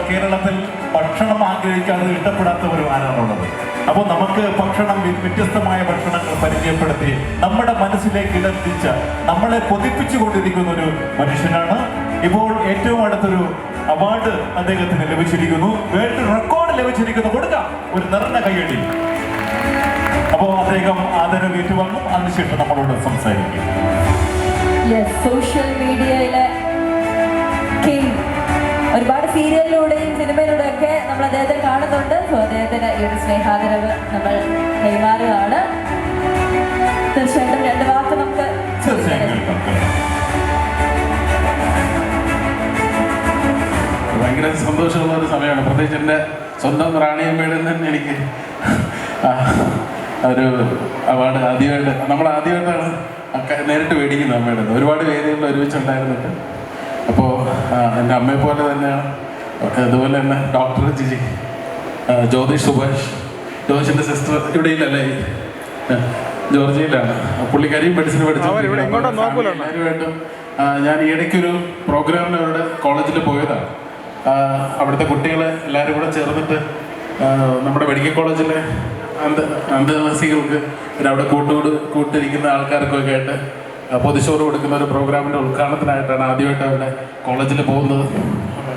കേരളത്തിൽ ഭക്ഷണം ആഗ്രഹിക്കാതെ ഇഷ്ടപ്പെടാത്തവരും ആരാണുള്ളത്. അപ്പോൾ നമുക്ക് ഭക്ഷണം, വ്യത്യസ്തമായ ഭക്ഷണങ്ങൾ പരിചയപ്പെടുത്തി നമ്മുടെ മനസ്സിലേക്ക് ഇടത്തിച്ച് നമ്മളെ കൊതിപ്പിച്ചു കൊണ്ടിരിക്കുന്ന ഒരു മനുഷ്യനാണ്. ഇപ്പോൾ ഏറ്റവും അടുത്തൊരു അവാർഡ് അദ്ദേഹത്തിന് ലഭിച്ചിരിക്കുന്നു, വേൾഡ് റെക്കോർഡ് ലഭിച്ചിരിക്കുന്നു. കൊടുക്കാം ഒരു നിറഞ്ഞ കയ്യടി. അപ്പോൾ അദ്ദേഹം ആദരവ് ഏറ്റുവാങ്ങും, അതിനുശേഷം നമ്മളോട് സംസാരിക്കും. സോഷ്യൽ മീഡിയയിലെ ഒരുപാട് സീരിയലിലൂടെയും സിനിമയിലൂടെയും ഒക്കെ നമ്മൾ അദ്ദേഹത്തെ കാണുന്നുണ്ട്. സോ അദ്ദേഹത്തിന് ഈ ഒരു സ്നേഹാദരവ് നമ്മൾ കൈമാറുകയാണ്. തീർച്ചയായിട്ടും രണ്ട് വാക്ക് നമുക്ക് ഭയങ്കര സന്തോഷമുള്ള ഒരു സമയമാണ്. പ്രത്യേകിച്ച് എൻ്റെ സ്വന്തം റാണിയമ്മയുടെ തന്നെ എനിക്ക് ഒരു അവാർഡ് ആദ്യമായിട്ടാണ് നേരിട്ട് മേടിക്കുന്നത് അമ്മയുടെ. ഒരുപാട് വേദികളിൽ ഒരുമിച്ചുണ്ടായിരുന്നിട്ട്. അപ്പോൾ എൻ്റെ അമ്മയെ പോലെ തന്നെയാണ്. അതുപോലെ തന്നെ ഡോക്ടർ ജിജി, ജ്യോതിഷ് സുഭാഷ്, ജോഷിൻ്റെ സിസ്റ്റർ ഇവിടെ ഇല്ലല്ലേ, ജോർജിയയിലാണ്. പുള്ളിക്കാരിയും മെഡിസിൻ പഠിച്ചിട്ടും ഞാൻ ഈയിടയ്ക്കൊരു പ്രോഗ്രാമിന് അവരുടെ കോളേജിൽ പോയതാണ്. അവിടുത്തെ കുട്ടികളെ എല്ലാവരും കൂടെ ചേർന്നിട്ട് നമ്മുടെ മെഡിക്കൽ കോളേജിലെ അന്തേവാസികൾക്ക് പിന്നെ അവിടെ കൂട്ടിരിക്കുന്ന ആൾക്കാർക്കൊക്കെ ആയിട്ട് പൊതിച്ചോറ് കൊടുക്കുന്ന ഒരു പ്രോഗ്രാമിൻ്റെ ഉദ്ഘാടനത്തിനായിട്ടാണ് ആദ്യമായിട്ട് അവരുടെ കോളേജിൽ പോകുന്നത്.